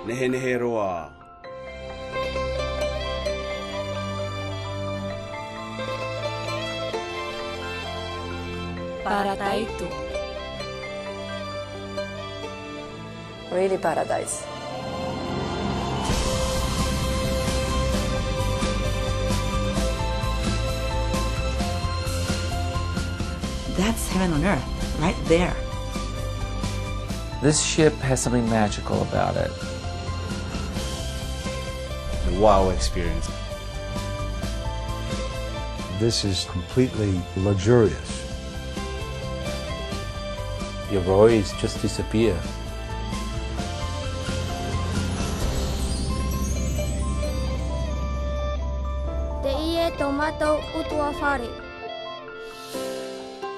nehe roa. Parataito. Really paradise. That's heaven on earth, right there. This ship has something magical about it. A wow experience. This is completely luxurious. Your worries just disappear.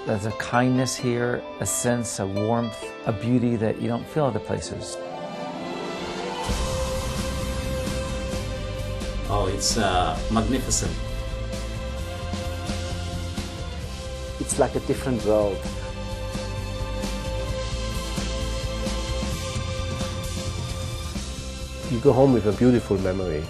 There's a kindness here, a sense of warmth, a beauty that you don't feel other places. Oh, it's magnificent. It's like a different world. You go home with a beautiful memory.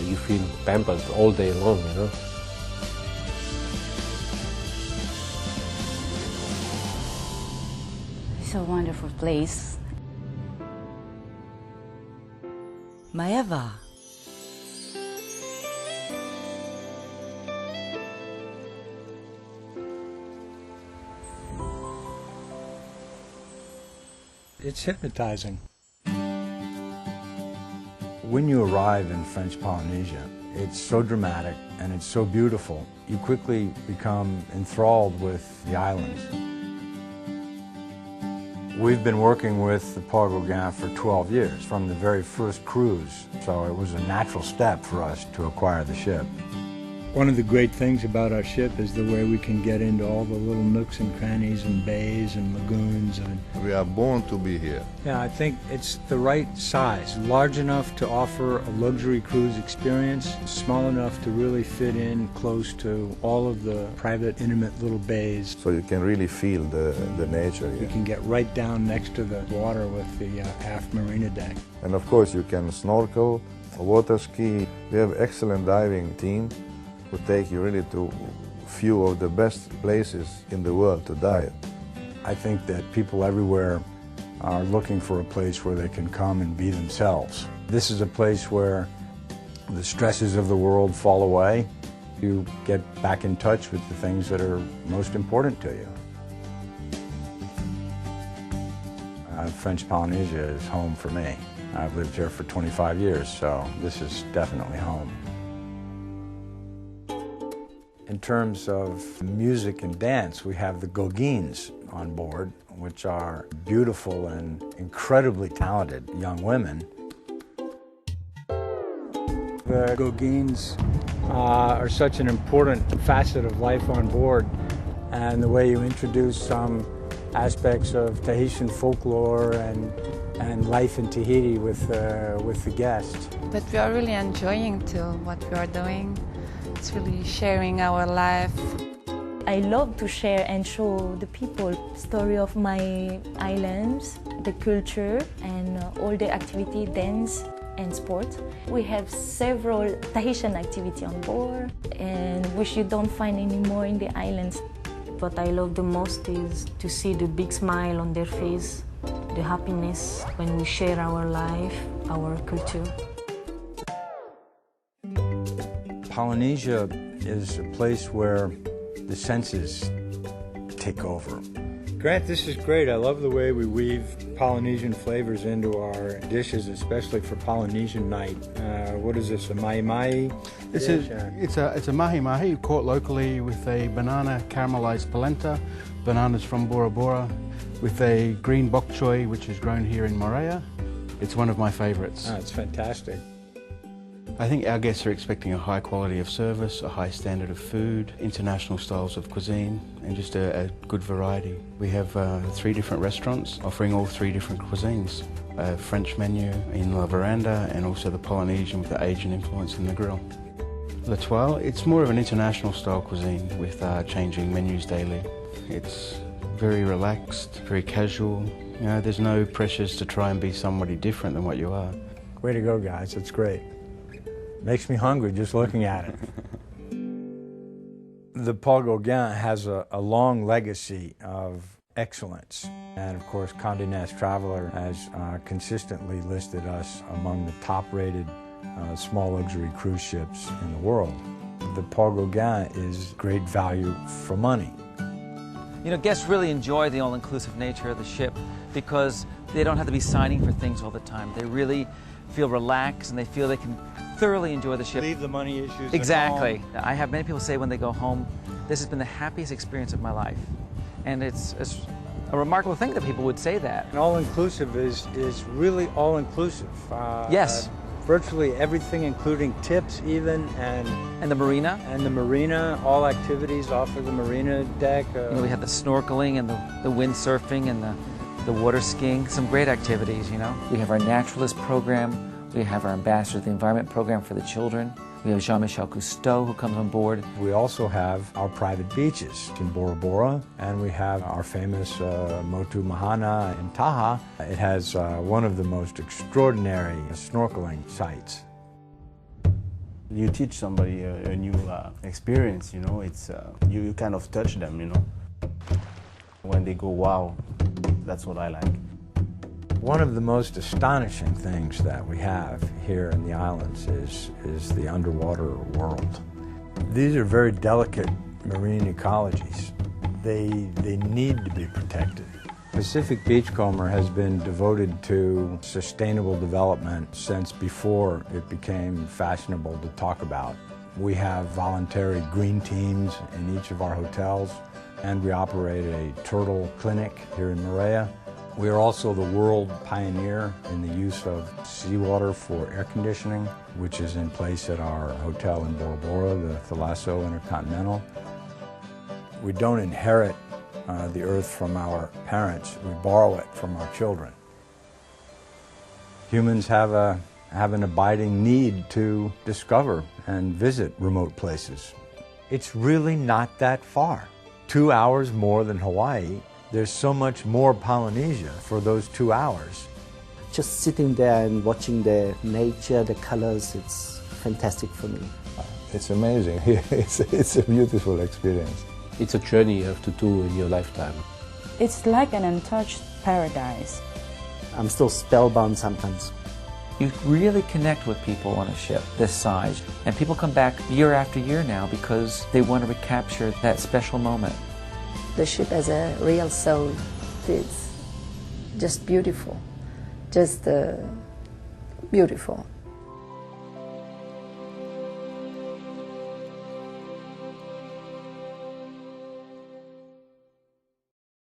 You feel pampered all day long, you know. It's a wonderful place. Maeva. It's hypnotizing. When you arrive in French Polynesia, it's so dramatic and it's so beautiful. You quickly become enthralled with the islands. We've been working with the Paul Gauguin for 12 years, from the very first cruise, so it was a natural step for us to acquire the ship. One of the great things about our ship is the way we can get into all the little nooks and crannies and bays and lagoons. We are born to be here. Yeah, I think it's the right size, large enough to offer a luxury cruise experience, small enough to really fit in close to all of the private, intimate little bays. So you can really feel the nature here. You can get right down next to the water with the aft marina deck. And of course you can snorkel, water ski. We have excellent diving team who take you really to a few of the best places in the world to dive. I think that people everywhere are looking for a place where they can come and be themselves. This is a place where the stresses of the world fall away. You get back in touch with the things that are most important to you. French Polynesia is home for me. I've lived here for 25 years, so this is definitely home. In terms of music and dance, we have the Gauguins on board, which are beautiful and incredibly talented young women. The Gauguins are such an important facet of life on board, and the way you introduce some aspects of Tahitian folklore and life in Tahiti with the guests. But we are really enjoying what we are doing. It's really sharing our life. I love to share and show the people story of my islands, the culture, and all the activity, dance and sport. We have several Tahitian activity on board, and which you don't find anymore in the islands. What I love the most is to see the big smile on their face, the happiness when we share our life, our culture. Polynesia is a place where the senses take over. Grant, this is great. I love the way we weave Polynesian flavors into our dishes, especially for Polynesian night. What is this, a mahi-mahi? It's a mahi-mahi caught locally with a banana caramelized polenta, bananas from Bora Bora, with a green bok choy, which is grown here in Moorea. It's one of my favorites. Oh, it's fantastic. I think our guests are expecting a high quality of service, a high standard of food, international styles of cuisine, and just a good variety. We have 3 different restaurants offering all 3 different cuisines. A French menu in La Veranda and also the Polynesian with the Asian influence in the grill. L'Etoile, it's more of an international style cuisine with changing menus daily. It's very relaxed, very casual. You know, there's no pressures to try and be somebody different than what you are. Way to go, guys. It's great. Makes me hungry just looking at it. The Paul Gauguin has a long legacy of excellence. And of course, Condé Nast Traveler has consistently listed us among the top-rated small luxury cruise ships in the world. The Paul Gauguin is great value for money. You know, guests really enjoy the all-inclusive nature of the ship because they don't have to be signing for things all the time. They really feel relaxed and they feel they can thoroughly enjoy the ship. Leave the money issues Exactly. at home. I have many people say when they go home, this has been the happiest experience of my life. And it's a remarkable thing that people would say that. And all-inclusive is really all-inclusive. Yes. Virtually everything, including tips even, and the marina. And the marina, all activities off of the marina deck. You know, we have the snorkeling and the windsurfing and the water skiing, some great activities, you know. We have our naturalist program. We have our Ambassador of the Environment program for the children. We have Jean-Michel Cousteau who comes on board. We also have our private beaches in Bora Bora, and we have our famous Motu Mahana in Taha. It has one of the most extraordinary snorkeling sites. You teach somebody a new experience, you know, it's, you kind of touch them, you know. When they go, wow, that's what I like. One of the most astonishing things that we have here in the islands is the underwater world. These are very delicate marine ecologies. They need to be protected. Pacific Beachcomber has been devoted to sustainable development since before it became fashionable to talk about. We have voluntary green teams in each of our hotels, and we operate a turtle clinic here in Moorea. We are also the world pioneer in the use of seawater for air conditioning, which is in place at our hotel in Bora Bora, the Thalasso Intercontinental. We don't inherit the earth from our parents, we borrow it from our children. Humans have an abiding need to discover and visit remote places. It's really not that far. 2 hours more than Hawaii. There's so much more Polynesia for those 2 hours. Just sitting there and watching the nature, the colors, it's fantastic for me. It's amazing. It's a beautiful experience. It's a journey you have to do in your lifetime. It's like an untouched paradise. I'm still spellbound sometimes. You really connect with people on a ship this size, and people come back year after year now because they want to recapture that special moment. The ship has a real soul. It's just beautiful, just beautiful.